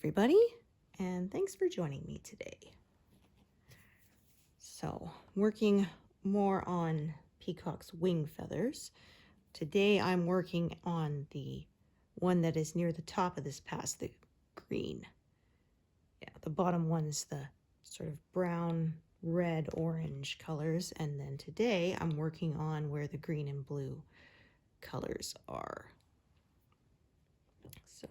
everybody, and thanks for joining me today. So, working more on Peacock's wing feathers. Today I'm working on the one that is near the top of this pass, the green. Yeah, the bottom one's the sort of brown, red, orange colors, and then today I'm working on where the green and blue colors are. So,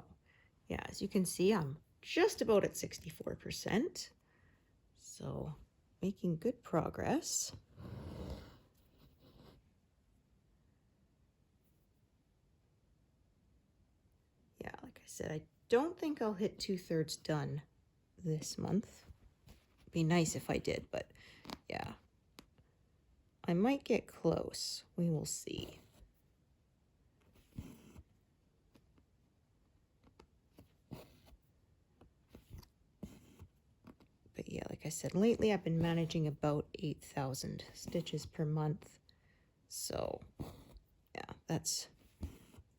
yeah, as you can see, I'm just about at 64%. So, making good progress. Yeah, like I said, I don't think I'll hit 2/3 done this month. Be nice if I did, but yeah. I might get close. We will see. But yeah, like I said, lately I've been managing about 8,000 stitches per month. So yeah, that's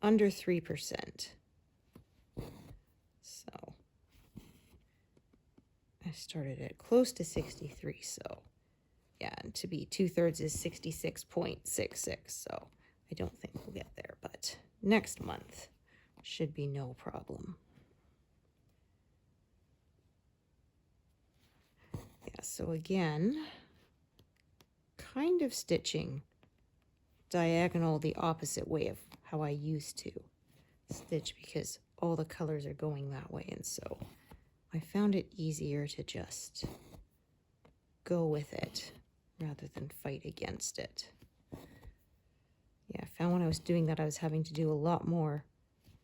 under 3%. So I started at close to 63, so yeah, and to be 2/3 is 66.66, so I don't think we'll get there, but next month should be no problem. Yeah, so again, kind of stitching diagonal the opposite way of how I used to stitch because all the colors are going that way, and so I found it easier to just go with it rather than fight against it. Yeah, I found when I was doing that I was having to do a lot more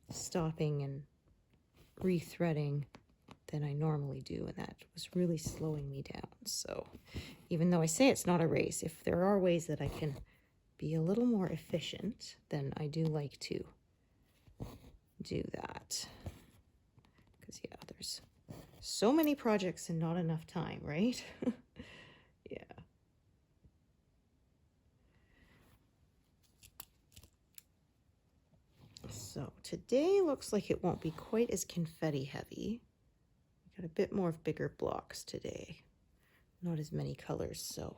stopping and rethreading than I normally do, and that was really slowing me down. So even though I say it's not a race, if there are ways that I can be a little more efficient, then I do like to do that. Because yeah, there's so many projects and not enough time, right? Yeah. So today looks like it won't be quite as confetti heavy. Got a bit more of bigger blocks today. Not as many colors, so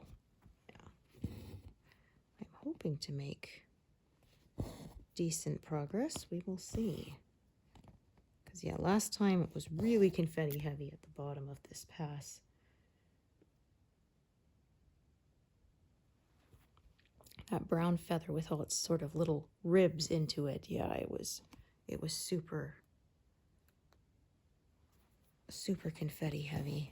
yeah. I'm hoping to make decent progress. We will see. Because yeah, last time it was really confetti heavy at the bottom of this pass. That brown feather with all its sort of little ribs into it. Yeah, it was super confetti heavy.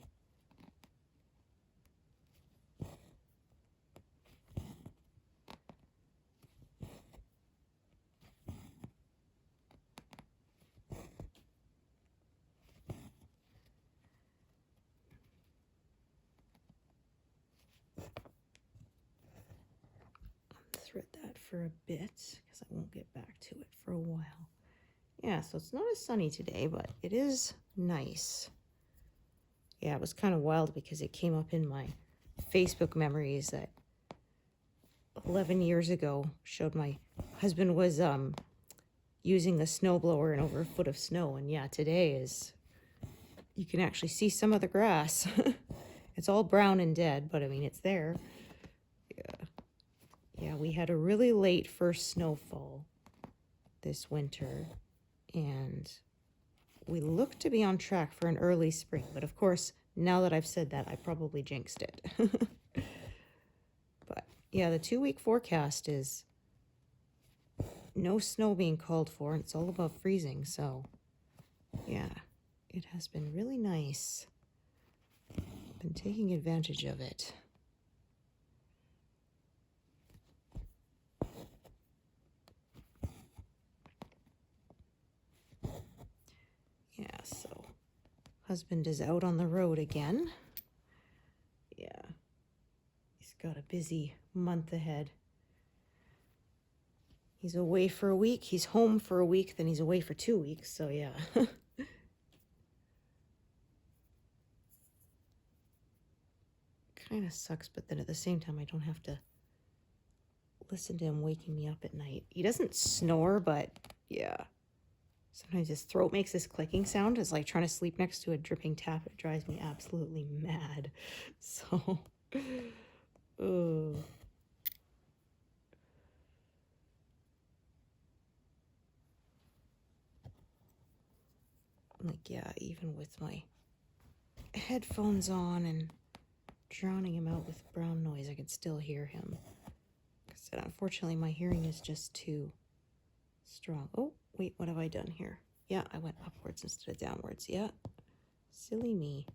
Thread that for a bit because I won't get back to it for a while. Yeah, so it's not as sunny today, but it is nice. Yeah, it was kind of wild because it came up in my Facebook memories that 11 years ago showed my husband was using the snowblower and over a foot of snow, and yeah, today is, you can actually see some of the grass. It's all brown and dead, but I mean, it's there. Yeah, we had a really late first snowfall this winter, and we look to be on track for an early spring. But of course, now that I've said that, I probably jinxed it. But yeah, the 2-week forecast is no snow being called for, and it's all above freezing. So yeah, it has been really nice. Been taking advantage of it. Yeah, so husband is out on the road again. Yeah, he's got a busy month ahead. He's away for a week, he's home for a week, then he's away for 2 weeks, so yeah. Kind of sucks, but then at the same time I don't have to listen to him waking me up at night. He doesn't snore, but yeah. Sometimes his throat makes this clicking sound. It's like trying to sleep next to a dripping tap. It drives me absolutely mad. So, oh. Like, yeah, even with my headphones on and drowning him out with brown noise, I can still hear him. Like I said, unfortunately, my hearing is just too strong. Oh, wait, what have I done here? Yeah, I went upwards instead of downwards. Yeah, silly me.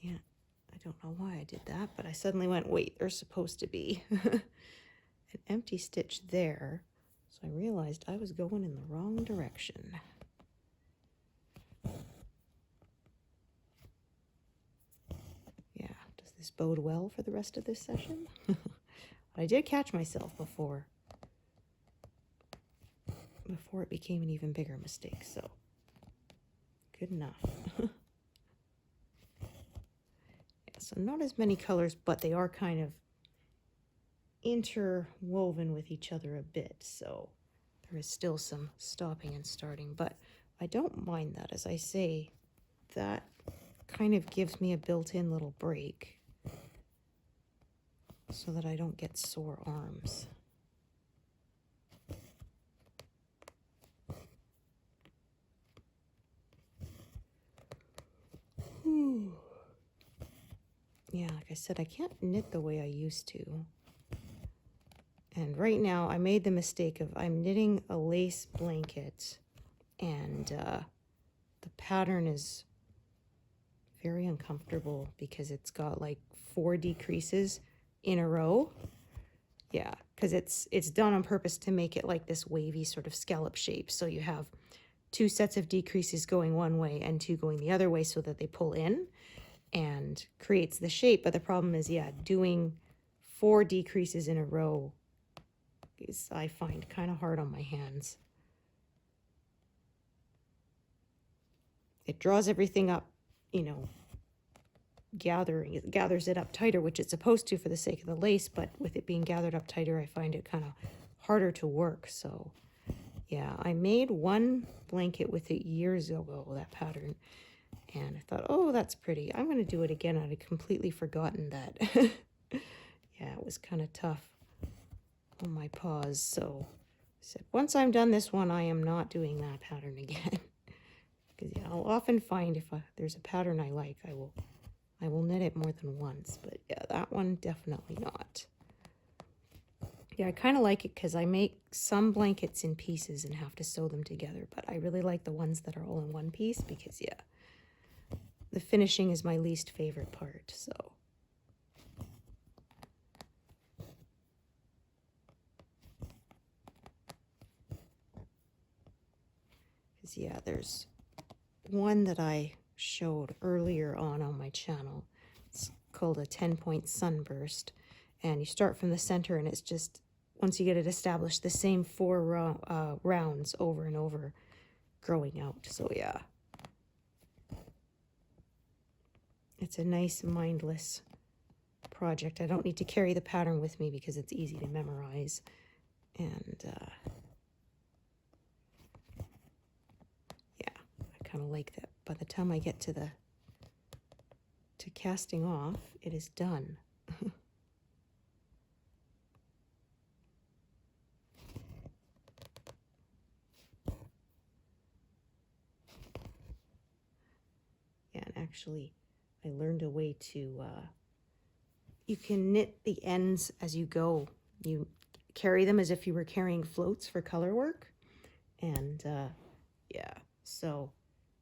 Yeah, I don't know why I did that, but I suddenly went, wait, there's supposed to be an empty stitch there. So I realized I was going in the wrong direction. Yeah, does this bode well for the rest of this session? I did catch myself before it became an even bigger mistake, so good enough. Yeah, so not as many colors, but they are kind of interwoven with each other a bit, so there is still some stopping and starting, but I don't mind that. As I say, that kind of gives me a built-in little break so that I don't get sore arms. Yeah, like I said, I can't knit the way I used to. And right now I made the mistake of I'm knitting a lace blanket, and the pattern is very uncomfortable because it's got like 4 decreases in a row. Yeah, because it's done on purpose to make it like this wavy sort of scallop shape. So you have 2 sets of decreases going one way and 2 going the other way so that they pull in and creates the shape. But the problem is, yeah, doing 4 decreases in a row is, I find, kind of hard on my hands. It draws everything up, you know, gathers it up tighter, which it's supposed to for the sake of the lace, but with it being gathered up tighter, I find it kind of harder to work. So yeah, I made one blanket with it years ago, that pattern, and I thought, oh, that's pretty. I'm going to do it again. I'd completely forgotten that. Yeah, it was kind of tough on my paws. So I said, once I'm done this one, I am not doing that pattern again. Because yeah, I'll often find if there's a pattern I like, I will knit it more than once. But yeah, that one definitely not. Yeah, I kind of like it because I make some blankets in pieces and have to sew them together. But I really like the ones that are all in one piece because, yeah, the finishing is my least favorite part. So because, yeah, there's one that I showed earlier on my channel. It's called a 10-point sunburst, and you start from the center, and it's just, once you get it established, the same 4 rounds over and over growing out. So yeah, it's a nice mindless project. I don't need to carry the pattern with me because it's easy to memorize. And yeah, I kind of like that. By the time I get to casting off, it is done. Yeah, and actually, I learned a way to, you can knit the ends as you go. You carry them as if you were carrying floats for color work. And yeah, so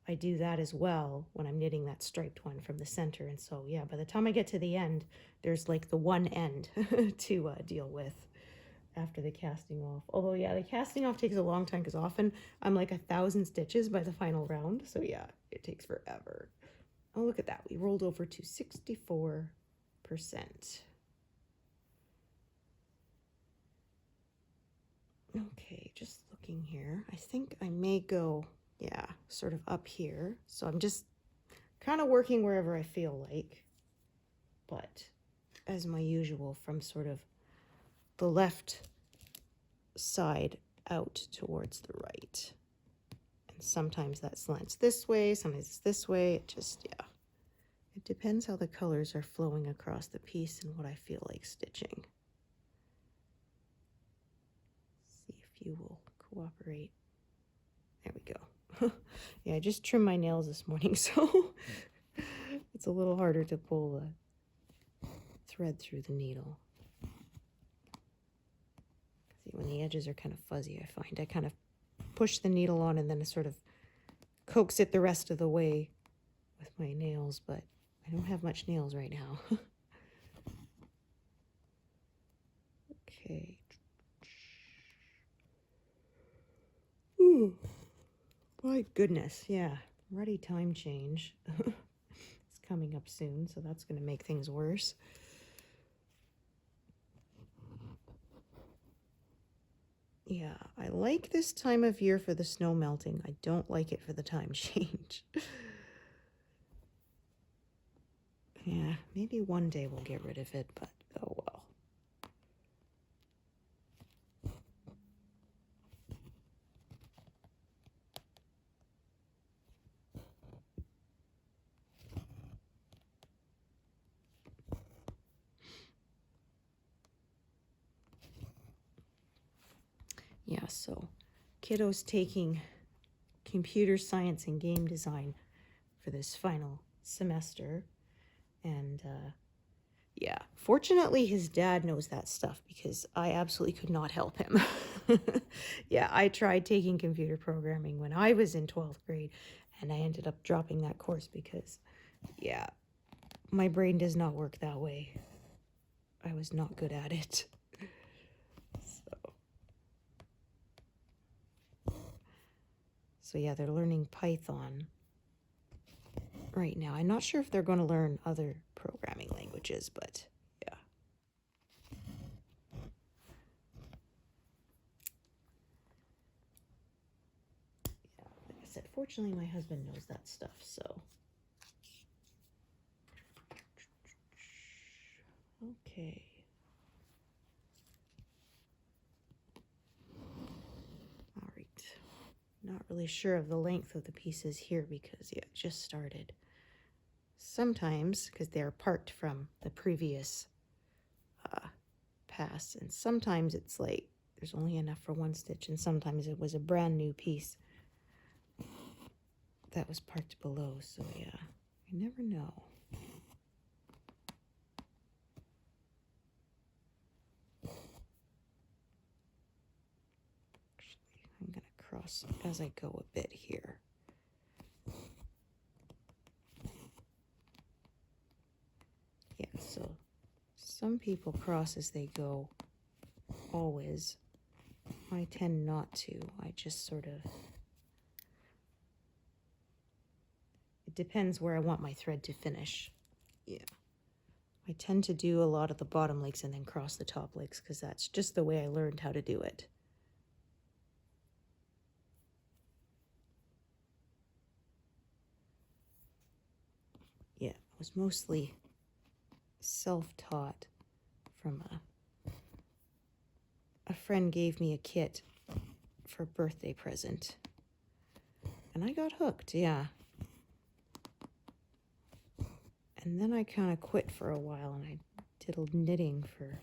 I do that as well when I'm knitting that striped one from the center. And so, yeah, by the time I get to the end, there's like the one end to deal with after the casting off. Although, yeah, the casting off takes a long time because often I'm like 1,000 stitches by the final round. So, yeah, it takes forever. Oh, look at that. We rolled over to 64%. Okay, just looking here. I think I may go, yeah, sort of up here. So I'm just kind of working wherever I feel like. But as my usual, from sort of the left side out towards the right. And sometimes that slants this way, sometimes it's this way. It just, yeah. It depends how the colors are flowing across the piece and what I feel like stitching. See if you will cooperate. There we go. Yeah, I just trimmed my nails this morning, so it's a little harder to pull the thread through the needle. See, when the edges are kind of fuzzy, I find I kind of push the needle on and then I sort of coax it the rest of the way with my nails, but I don't have much nails right now. Okay. Ooh. My goodness, yeah. Ready time change. It's coming up soon, so that's going to make things worse. Yeah, I like this time of year for the snow melting. I don't like it for the time change. Yeah, maybe one day we'll get rid of it, but oh well. Yeah, so kiddo's taking computer science and game design for this final semester. And yeah, fortunately his dad knows that stuff because I absolutely could not help him. Yeah, I tried taking computer programming when I was in 12th grade and I ended up dropping that course because, yeah, my brain does not work that way. I was not good at it. So yeah, they're learning Python right now. I'm not sure if they're going to learn other programming languages, but yeah. Yeah, like I said, fortunately my husband knows that stuff, so. Okay. All right. Not really sure of the length of the pieces here because, yeah, it just started. Sometimes, because they're parked from the previous pass, and sometimes it's like there's only enough for one stitch, and sometimes it was a brand new piece that was parked below, so yeah, you never know. Actually, I'm going to cross as I go a bit here. Yeah, so some people cross as they go always. I tend not to. I just sort of... It depends where I want my thread to finish. Yeah. I tend to do a lot of the bottom legs and then cross the top legs because that's just the way I learned how to do it. Yeah, I was mostly self-taught from a friend gave me a kit for a birthday present. And I got hooked, yeah. And then I kind of quit for a while and I did knitting for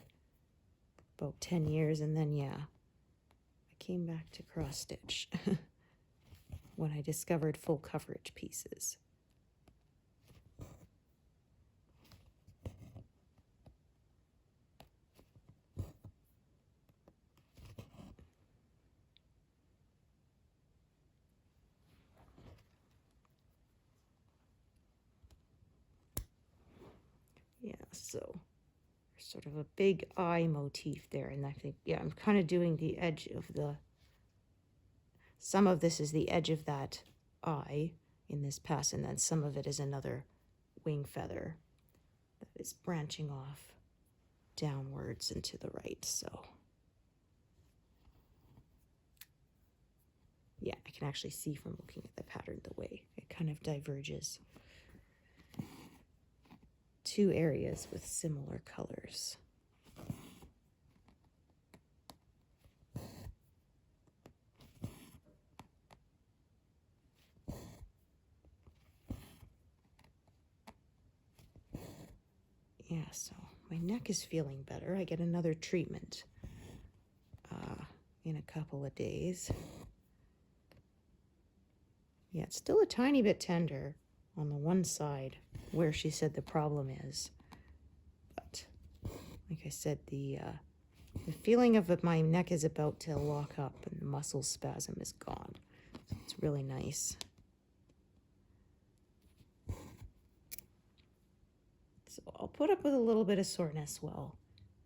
about 10 years. And then, yeah, I came back to cross stitch when I discovered full coverage pieces. Yeah, so sort of a big eye motif there, and I think, yeah, I'm kind of doing the edge of the, some of this is the edge of that eye in this pass, and then some of it is another wing feather that is branching off downwards and to the right. So yeah, I can actually see from looking at the pattern the way it kind of diverges. Two areas with similar colors. so my neck is feeling better. I get another treatment in a couple of days. Yeah, it's still a tiny bit tender on the one side where she said the problem is. But like I said, the feeling of it, my neck is about to lock up and the muscle spasm is gone. So it's really nice. So I'll put up with a little bit of soreness while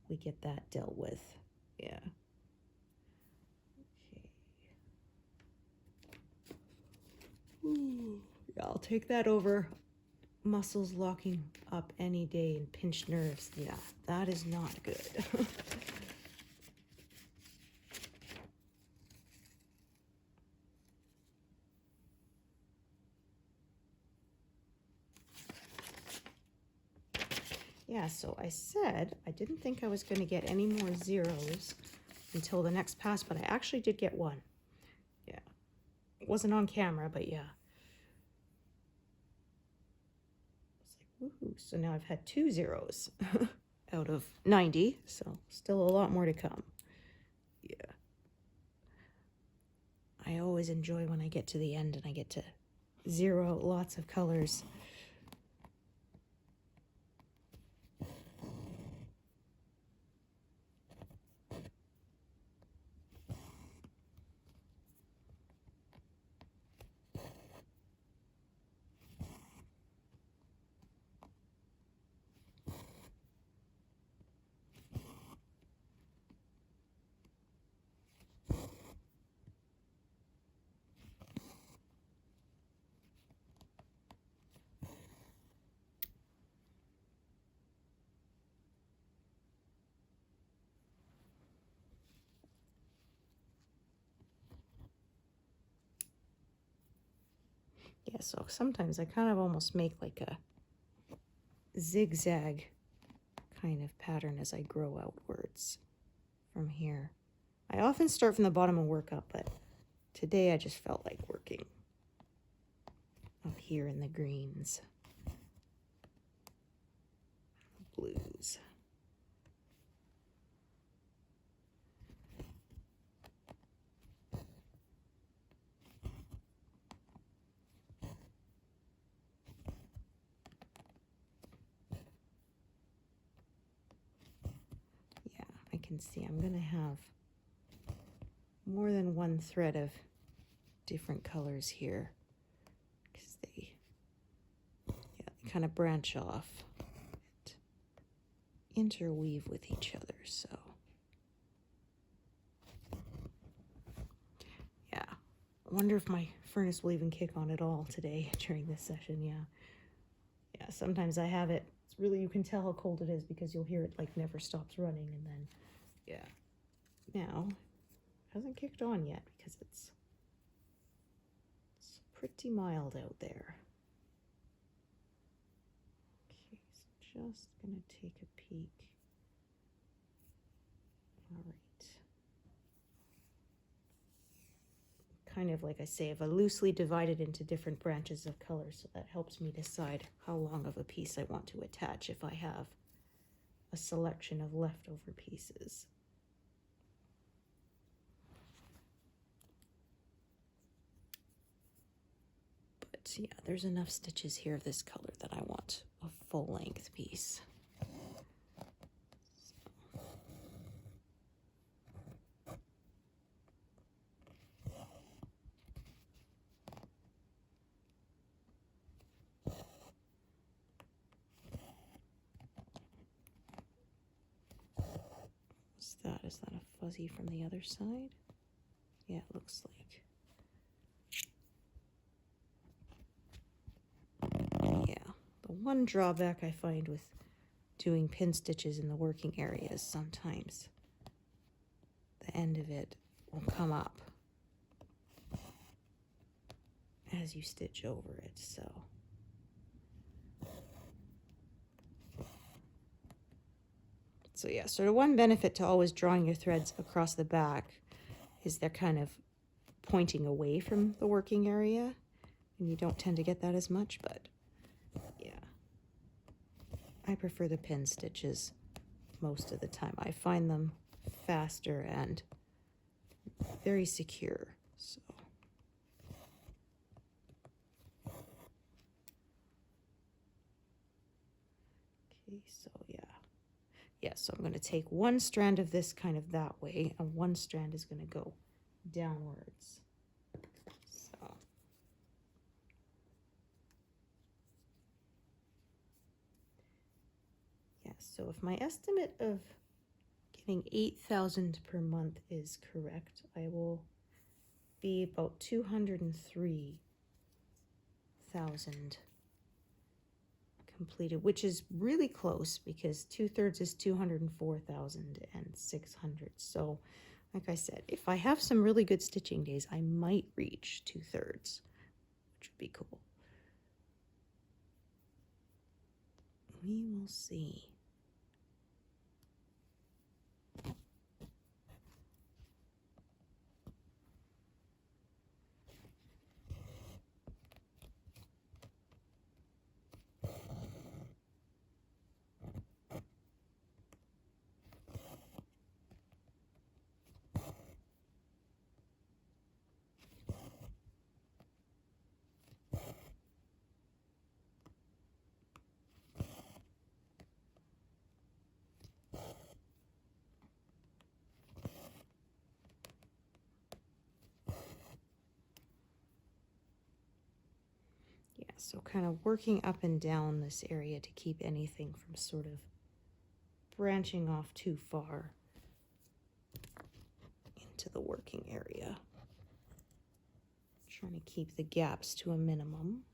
we get that dealt with. Yeah. Ooh, yeah, I'll take that over muscles locking up any day and pinched nerves. Yeah, that is not good. Yeah, so I said I didn't think I was going to get any more zeros until the next pass, but I actually did get one. Yeah, it wasn't on camera, but yeah. Woohoo. So now I've had 2 zeros out of 90, so still a lot more to come. Yeah. I always enjoy when I get to the end and I get to zero out lots of colors. Yeah, so sometimes I kind of almost make like a zigzag kind of pattern as I grow outwards from here. I often start from the bottom and work up, but today I just felt like working up here in the greens, blues. I can see I'm going to have more than one thread of different colors here because they kind of branch off and interweave with each other. So yeah, I wonder if my furnace will even kick on at all today during this session. Yeah, sometimes I have it. It's really, you can tell how cold it is because you'll hear it like never stops running, and then yeah. Now, it hasn't kicked on yet because it's pretty mild out there. Okay, so just gonna take a peek. All right. Kind of like I say, I've loosely divided into different branches of color, so that helps me decide how long of a piece I want to attach if I have a selection of leftover pieces. But yeah, there's enough stitches here of this color that I want a full-length piece. What's that? Is that a fuzzy from the other side? Yeah, it looks like. Yeah, the one drawback I find with doing pin stitches in the working area is sometimes the end of it will come up as you stitch over it, so. So yeah, sort of one benefit to always drawing your threads across the back is they're kind of pointing away from the working area, and you don't tend to get that as much, but yeah. I prefer the pin stitches most of the time. I find them faster and very secure. So okay, so yeah, so I'm going to take one strand of this kind of that way, and one strand is going to go downwards. So yeah, so if my estimate of getting 8,000 per month is correct, I will be about 203,000 completed, which is really close because 2/3 is 204,600. So like I said, if I have some really good stitching days, I might reach 2/3, which would be cool. We will see. Yeah, so kind of working up and down this area to keep anything from sort of branching off too far into the working area. Trying to keep the gaps to a minimum.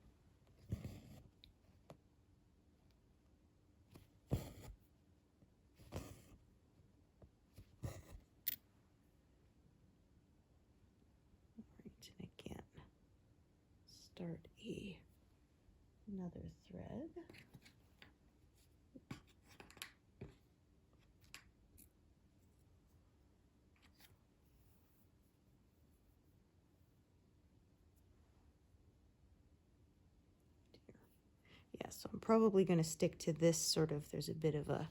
Right, and again, start another thread. Yeah, so I'm probably going to stick to this sort of, there's a bit of a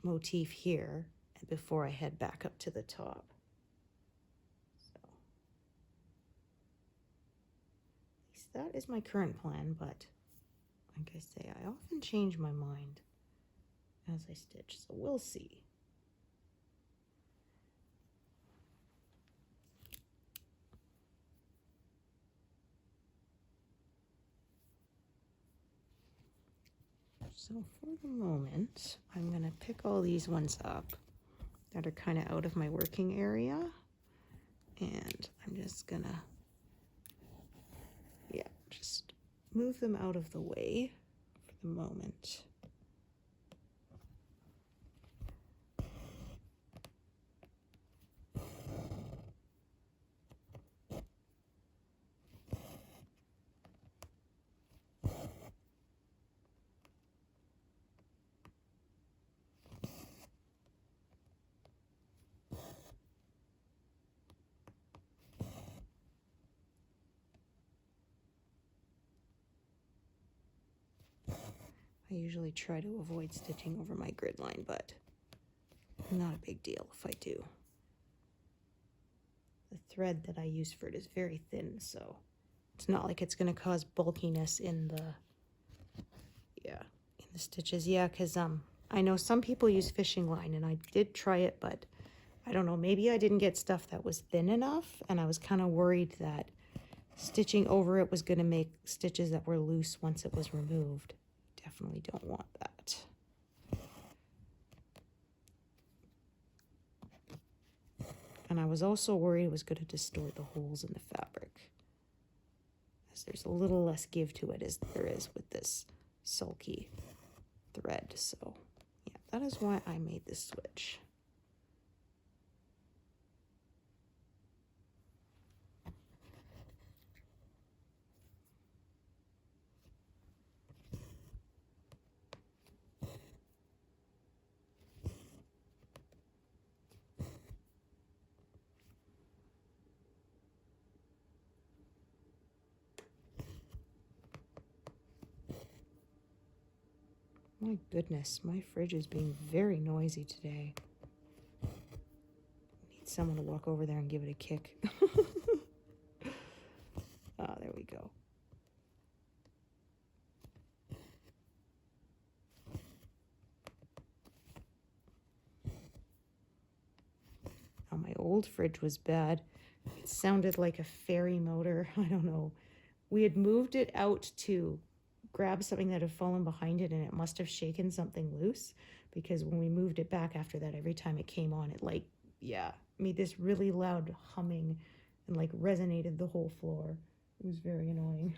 motif here before I head back up to the top. So at least that is my current plan, but like I say, I often change my mind as I stitch, so we'll see. So for the moment, I'm going to pick all these ones up that are kind of out of my working area, and I'm just going to, yeah, just move them out of the way for the moment. I usually try to avoid stitching over my grid line, but not a big deal if I do. The thread that I use for it is very thin, so it's not like it's going to cause bulkiness in the, in the stitches. Yeah, because I know some people use fishing line, and I did try it, but I don't know, maybe I didn't get stuff that was thin enough, and I was kind of worried that stitching over it was going to make stitches that were loose once it was removed. Definitely don't want that. And I was also worried it was going to distort the holes in the fabric, as there's a little less give to it as there is with this sulky thread. So yeah, that is why I made this switch. My goodness, my fridge is being very noisy today. Need someone to walk over there and give it a kick. Ah, there we go. Oh, my old fridge was bad. It sounded like a ferry motor. I don't know. We had moved it out to grab something that had fallen behind it, and it must have shaken something loose, because when we moved it back after that, every time it came on, it made this really loud humming and like resonated the whole floor. It was very annoying.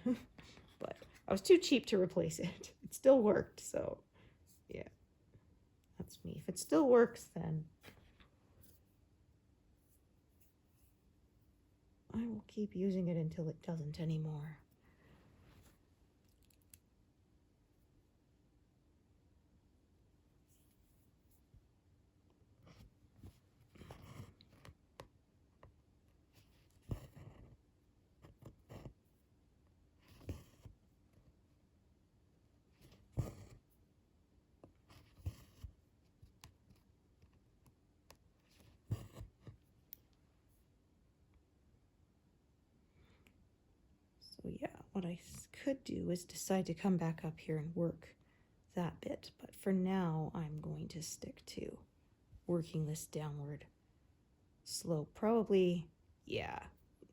But I was too cheap to replace it. It still worked, so yeah. That's me. If it still works, then I will keep using it until it doesn't anymore. So yeah, what I could do is decide to come back up here and work that bit. But for now, I'm going to stick to working this downward slope. Probably, yeah,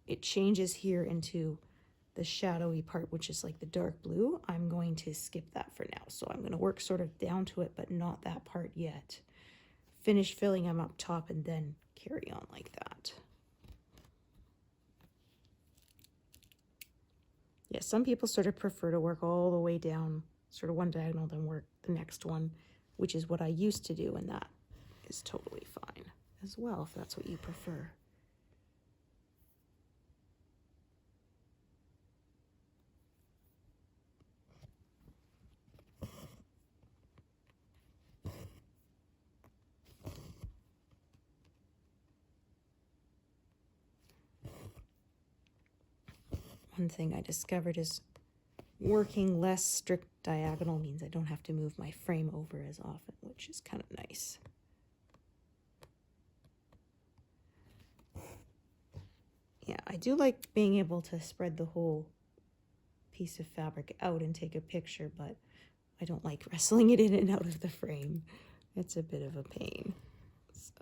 it changes here into the shadowy part, which is like the dark blue. I'm going to skip that for now. So I'm going to work sort of down to it, but not that part yet. Finish filling them up top and then carry on like that. Yeah, some people sort of prefer to work all the way down, sort of one diagonal, then work the next one, which is what I used to do, and that is totally fine as well, if that's what you prefer. One thing I discovered is working less strict diagonal means I don't have to move my frame over as often, which is kind of nice. Yeah, I do like being able to spread the whole piece of fabric out and take a picture, but I don't like wrestling it in and out of the frame. It's a bit of a pain. So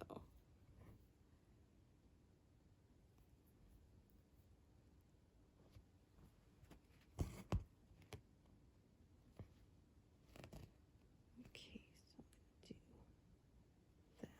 okay, so I'm gonna do that.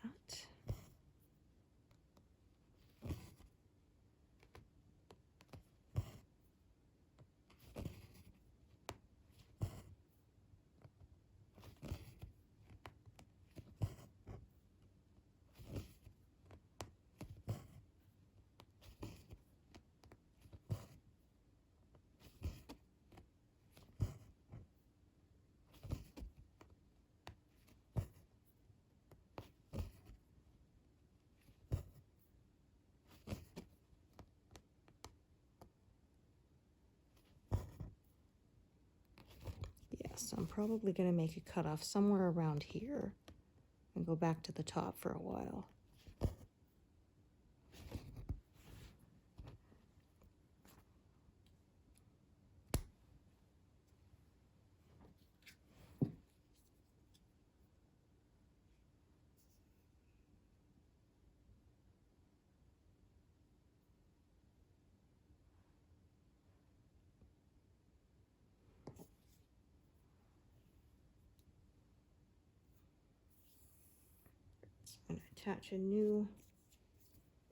So I'm probably going to make a cutoff somewhere around here and go back to the top for a while. I'm going to attach a new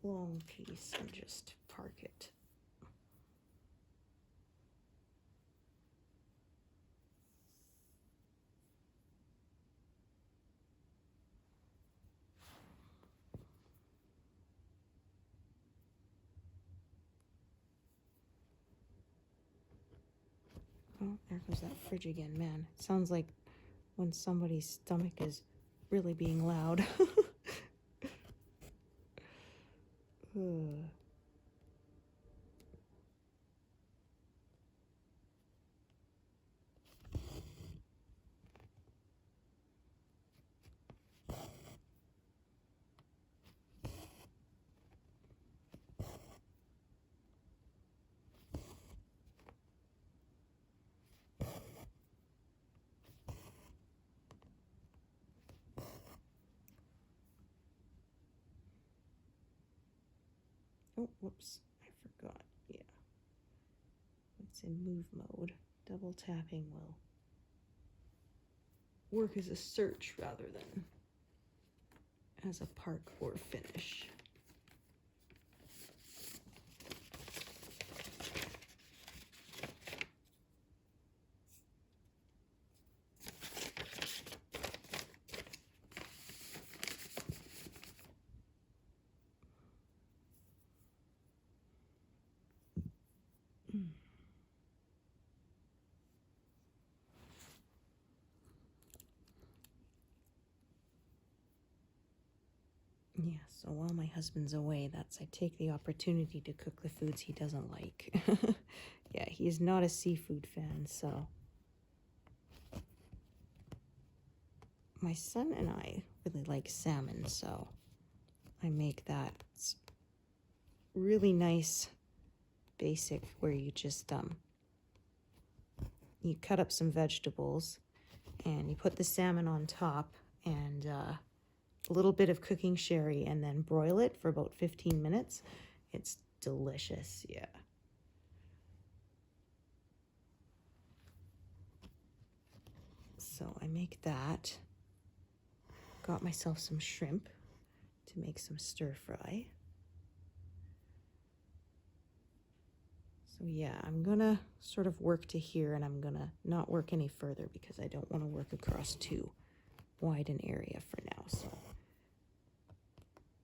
long piece and just park it. Oh, there goes that fridge again, man. It sounds like when somebody's stomach is really being loud. Oh, whoops, I forgot. Yeah. It's in move mode. Double tapping will work as a search rather than as a parkour finish. Yeah, so while my husband's away, I take the opportunity to cook the foods he doesn't like. Yeah, he's not a seafood fan, so. My son and I really like salmon, so I make that. It's really nice, basic, where you just, you cut up some vegetables and you put the salmon on top and, a little bit of cooking sherry and then broil it for about 15 minutes. It's delicious, yeah. So I make that. Got myself some shrimp to make some stir fry. So yeah, I'm gonna sort of work to here and I'm gonna not work any further because I don't want to work across too wide an area for now. So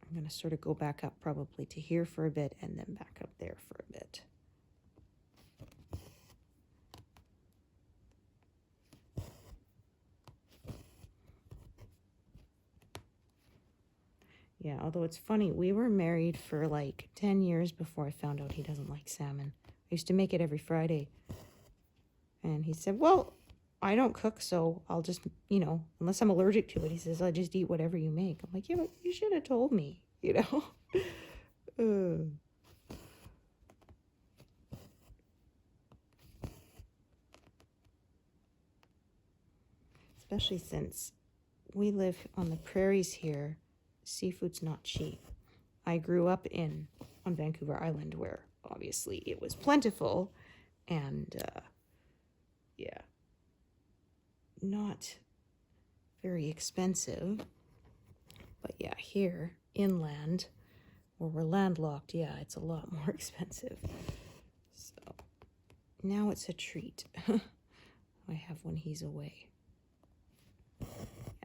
I'm gonna sort of go back up probably to here for a bit and then back up there for a bit. Yeah, although it's funny, we were married for like 10 years before I found out he doesn't like salmon. I used to make it every Friday. And he said, well, I don't cook, so I'll just, unless I'm allergic to it, he says, I'll just eat whatever you make. I'm like, yeah, but you should have told me, Especially since we live on the prairies here, seafood's not cheap. I grew up on Vancouver Island where obviously it was plentiful and, yeah, not very expensive. But yeah, here, inland, where we're landlocked, yeah, it's a lot more expensive. So now it's a treat. I have when he's away. Yeah,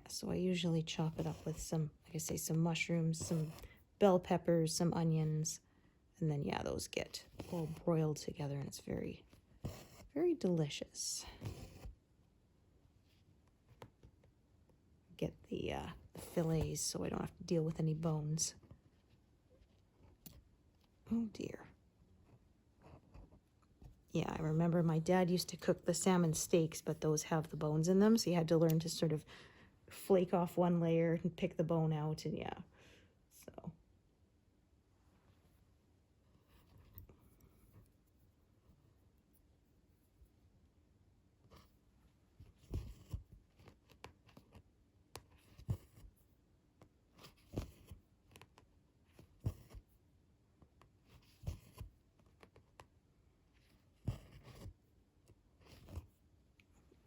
so I usually chop it up with some, like I say, some mushrooms, some bell peppers, some onions, and then yeah, those get all broiled together and it's very, very delicious. Get the fillets so I don't have to deal with any bones. Oh dear. Yeah, I remember my dad used to cook the salmon steaks, but those have the bones in them, so you had to learn to sort of flake off one layer and pick the bone out, and yeah, so.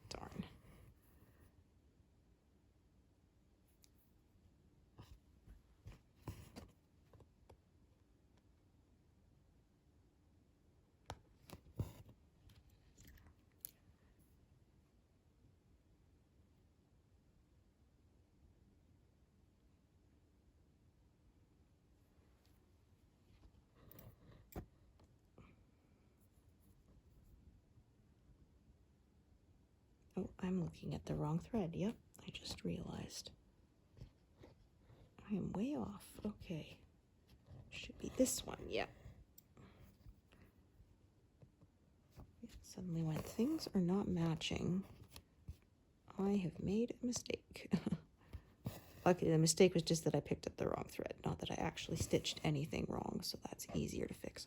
Darn. Oh, I'm looking at the wrong thread. Yep, I just realized. I am way off. Okay. Should be this one. Yep. Suddenly when things are not matching, I have made a mistake. Luckily, the mistake was just that I picked up the wrong thread, not that I actually stitched anything wrong, so that's easier to fix.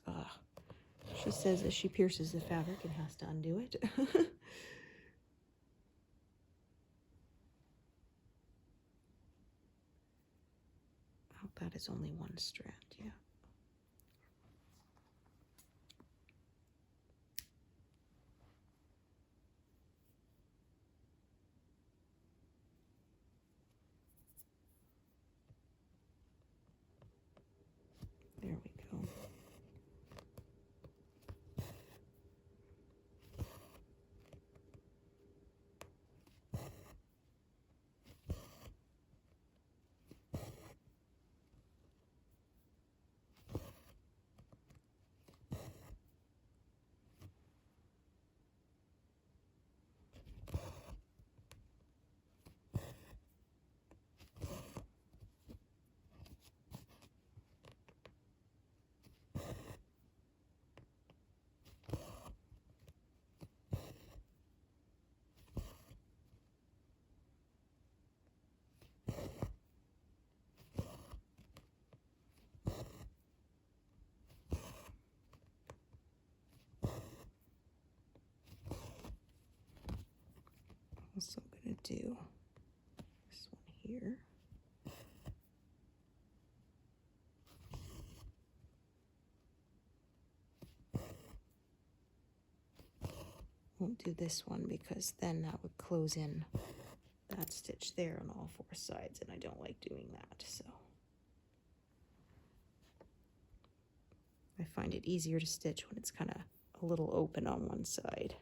She says as she pierces the fabric, it has to undo it. Oh, that is only one strand, yeah. So I'm going to do this one here. Won't do this one because then that would close in that stitch there on all four sides, and I don't like doing that. So I find it easier to stitch when it's kind of a little open on one side.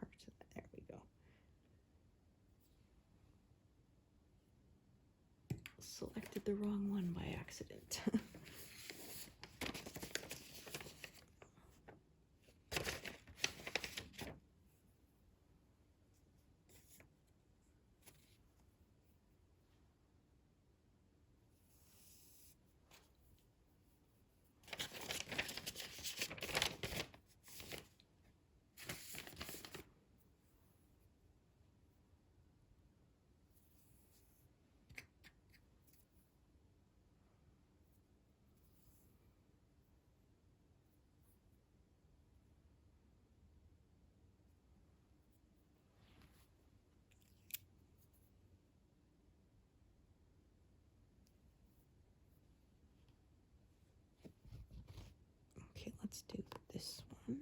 Parts of that. There we go. Selected the wrong one by accident. Okay, let's do this one.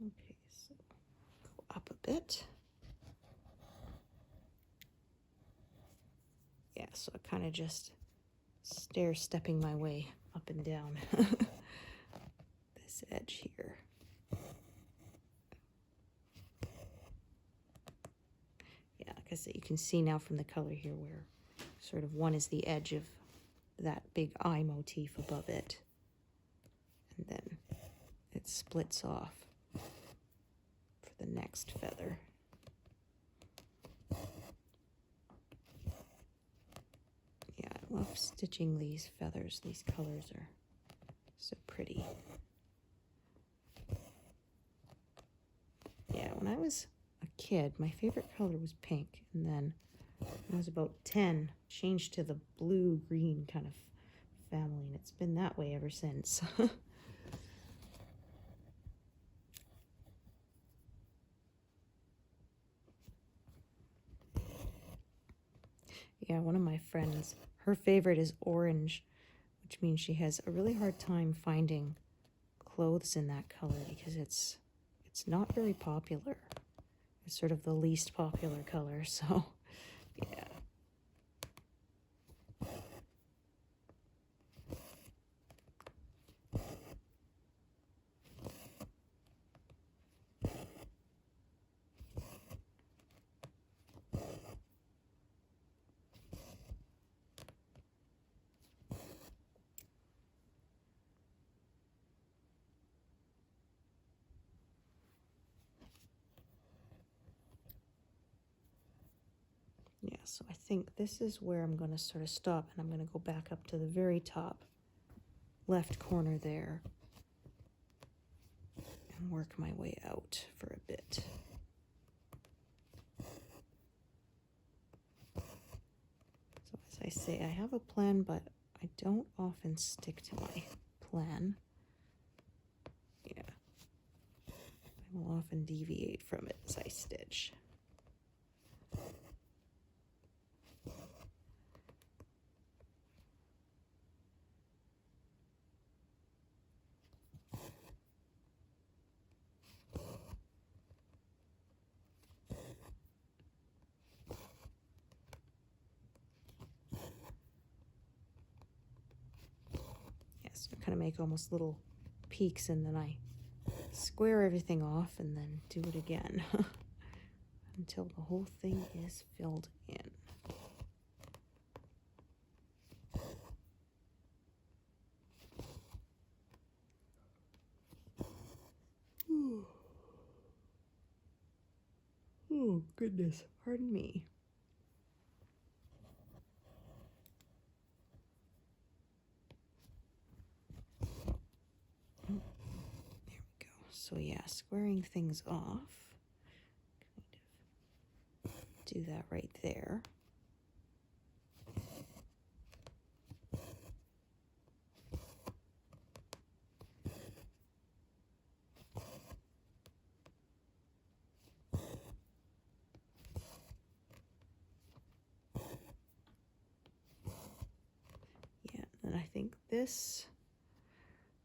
Okay, so go up a bit. Yeah, so I kind of just stair-stepping my way up and down this edge here. Yeah, like I said, you can see now from the color here where sort of one is the edge of that big eye motif above it, and then it splits off for the next feather. Yeah, I love stitching these feathers. These colors are So pretty. Yeah, when I was a kid, my favorite color was pink. And then when I was about 10, changed to the blue-green kind of family. And it's been that way ever since. Yeah, one of my friends, her favorite is orange, which means she has a really hard time finding clothes in that color because it's not very popular. It's sort of the least popular color, so yeah. Yeah, so I think this is where I'm going to sort of stop, and I'm going to go back up to the very top left corner there and work my way out for a bit. So as I say, I have a plan, but I don't often stick to my plan. Yeah, I will often deviate from it as I stitch. Yes, I kind of make almost little peaks, and then I square everything off and then do it again until the whole thing is filled in. Oh, goodness. Pardon me. Oh, there we go. So yeah, squaring things off. Kind of do that right there. And I think this,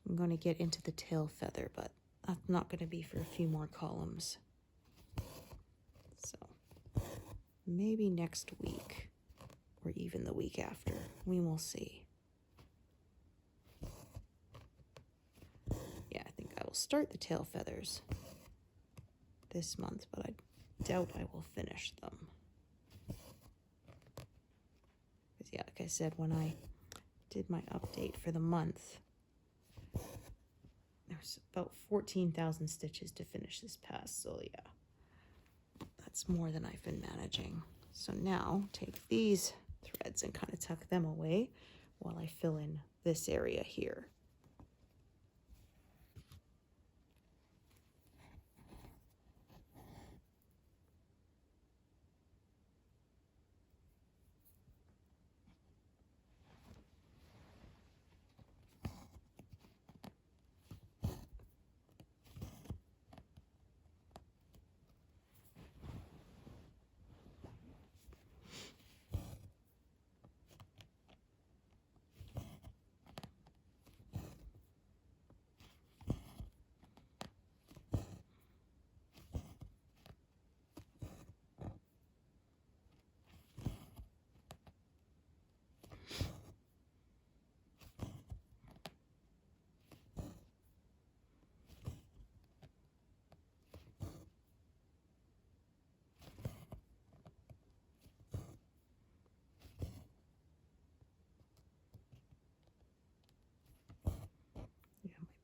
I'm going to get into the tail feather, but that's not going to be for a few more columns. So maybe next week or even the week after. We will see. Yeah, I think I will start the tail feathers this month, but I doubt I will finish them. Because yeah, like I said, when I did my update for the month, there's about 14,000 stitches to finish this pass, so yeah, that's more than I've been managing. So now take these threads and kind of tuck them away while I fill in this area here.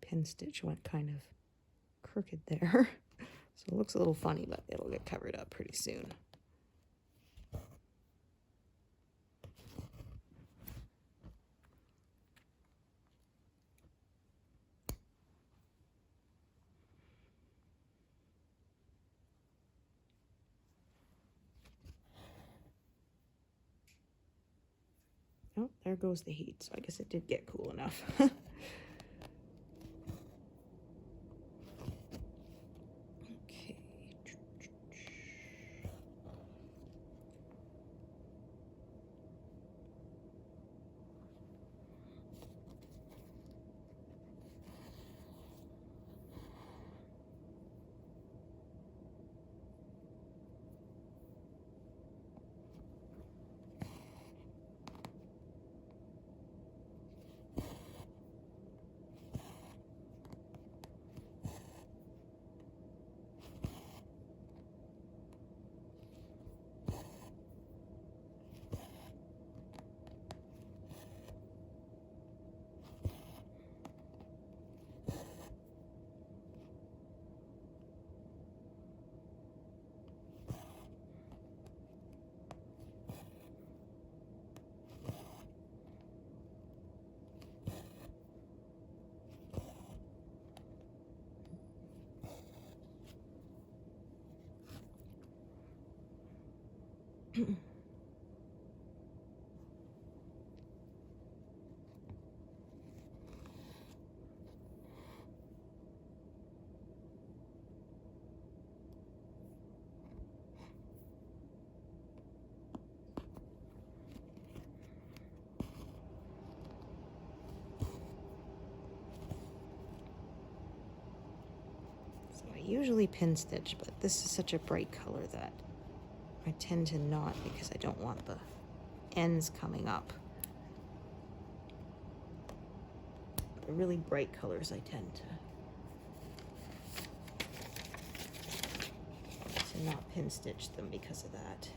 Pin stitch went kind of crooked there. So it looks a little funny, but it'll get covered up pretty soon. Oh, there goes the heat, so I guess it did get cool enough. Okay. I usually pin stitch, but this is such a bright color that I tend to not, because I don't want the ends coming up. The really bright colors I tend to not pin stitch them because of that.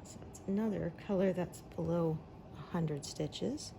So that's another color that's below 100 stitches.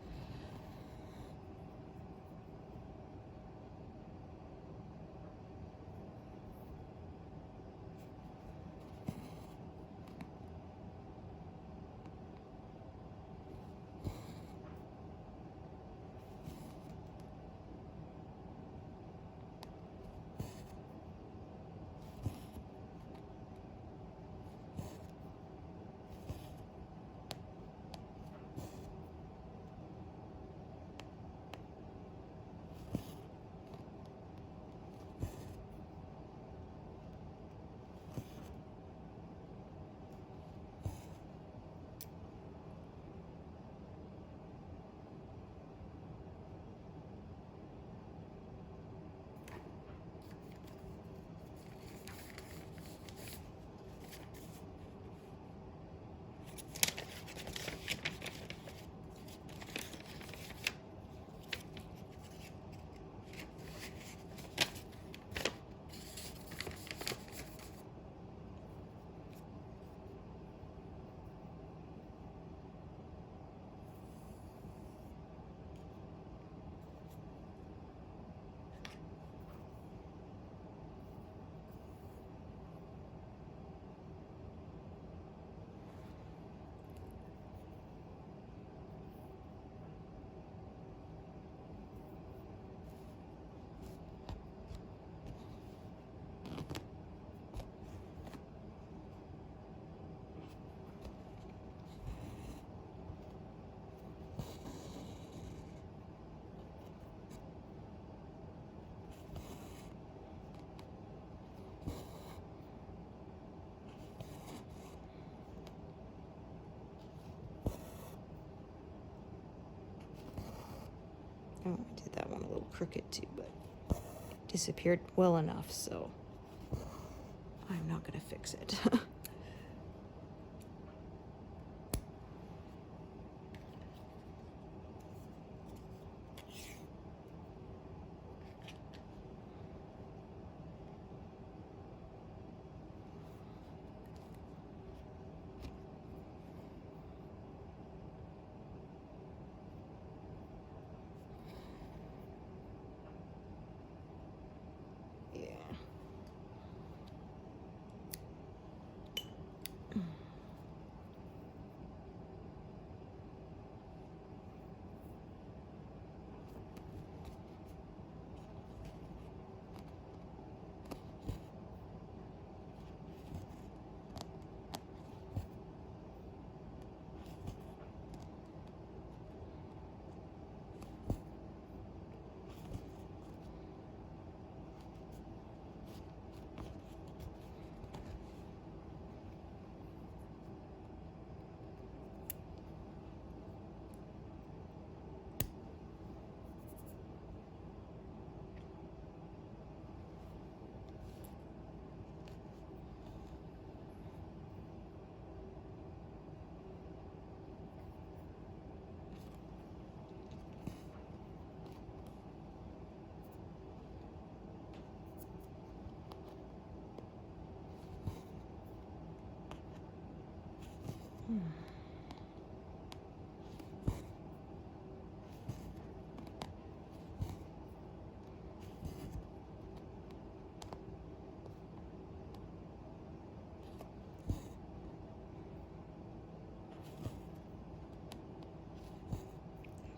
Oh, I did that one a little crooked too, but it disappeared well enough, so I'm not going to fix it.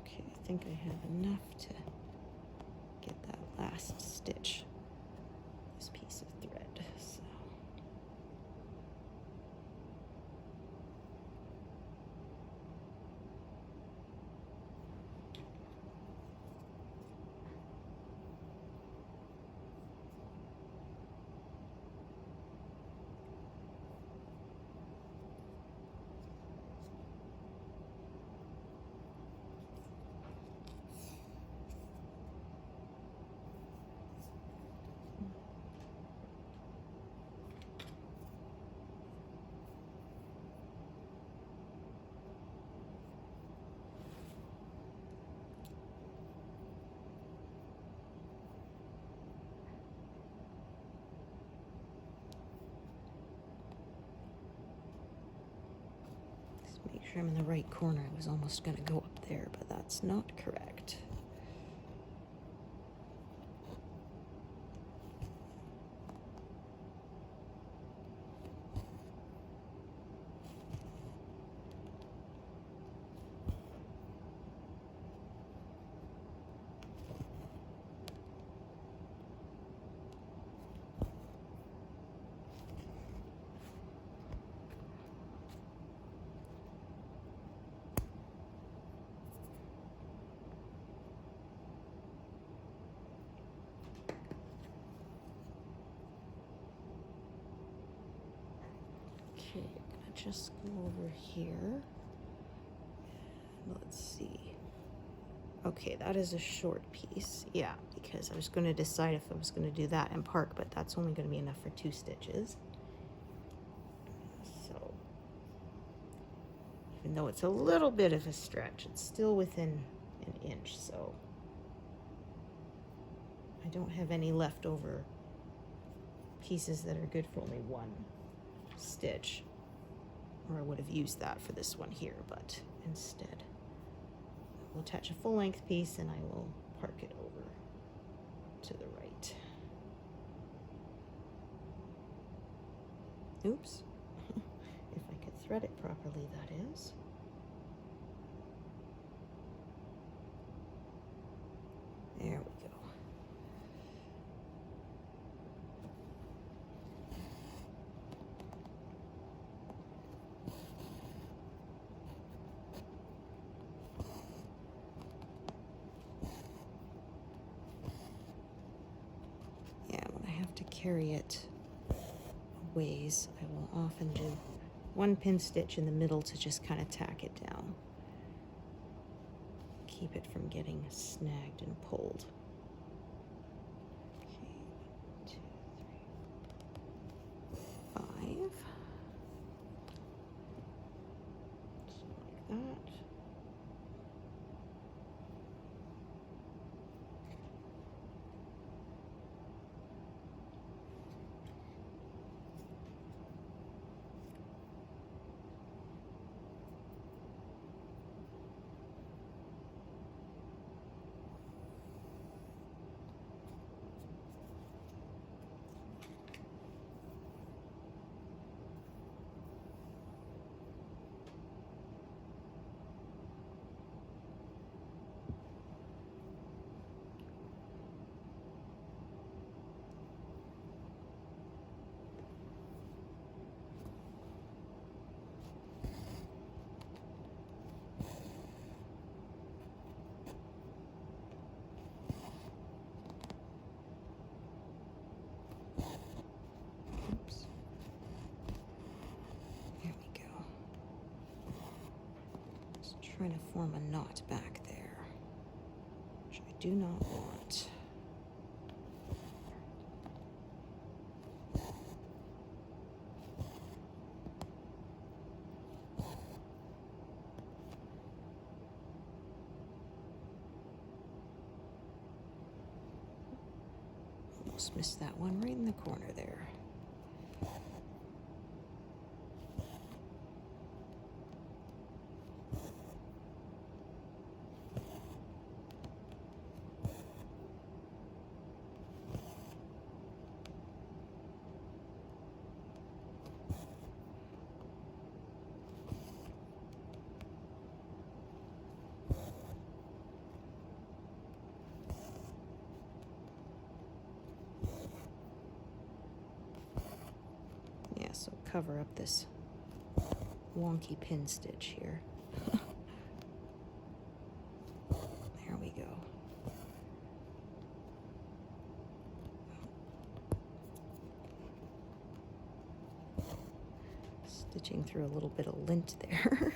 Okay, I think I have enough to get that last stitch, this piece of thread. So make sure I'm in the right corner. I was almost going to go up there, but that's not correct. Okay, I'm gonna just go over here. Let's see. Okay, that is a short piece. Yeah, because I was going to decide if I was going to do that and park, but that's only going to be enough for 2 stitches. So, even though it's a little bit of a stretch, it's still within an inch, so I don't have any leftover pieces that are good for only 1 stitch, or I would have used that for this one here, but instead we'll attach a full-length piece and I will park it over to the right. Oops. If I could thread it properly, that is. There we go. Carry it a ways, I will often do 1 pin stitch in the middle to just kind of tack it down. keep it from getting snagged and pulled. Okay, 1, 2, 3, 5. So like that. Oops. There we go. Just trying to form a knot back there, which I do not want. Almost missed that one right in the corner there. So cover up this wonky pin stitch here. There we go. Stitching through a little bit of lint there.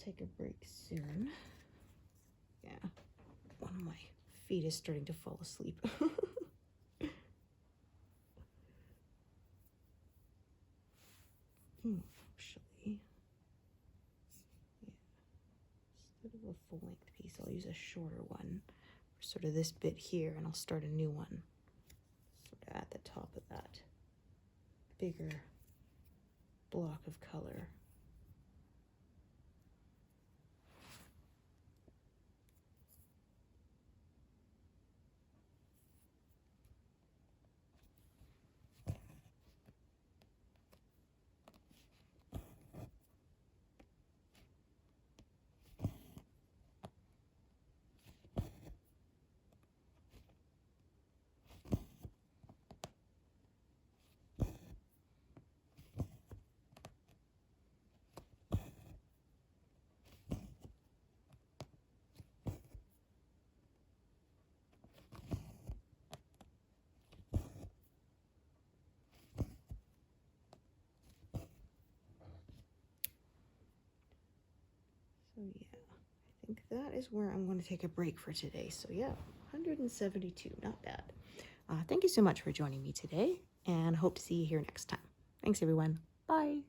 Take a break soon. Yeah, one of my feet is starting to fall asleep. Actually, yeah, instead of a full-length piece, I'll use a shorter one for sort of this bit here, and I'll start a new one sort of at the top of that bigger block of color. yeah, I think that is where I'm going to take a break for today. So yeah, 172, not bad. Thank you so much for joining me today, and hope to see you here next time. Thanks, everyone. Bye.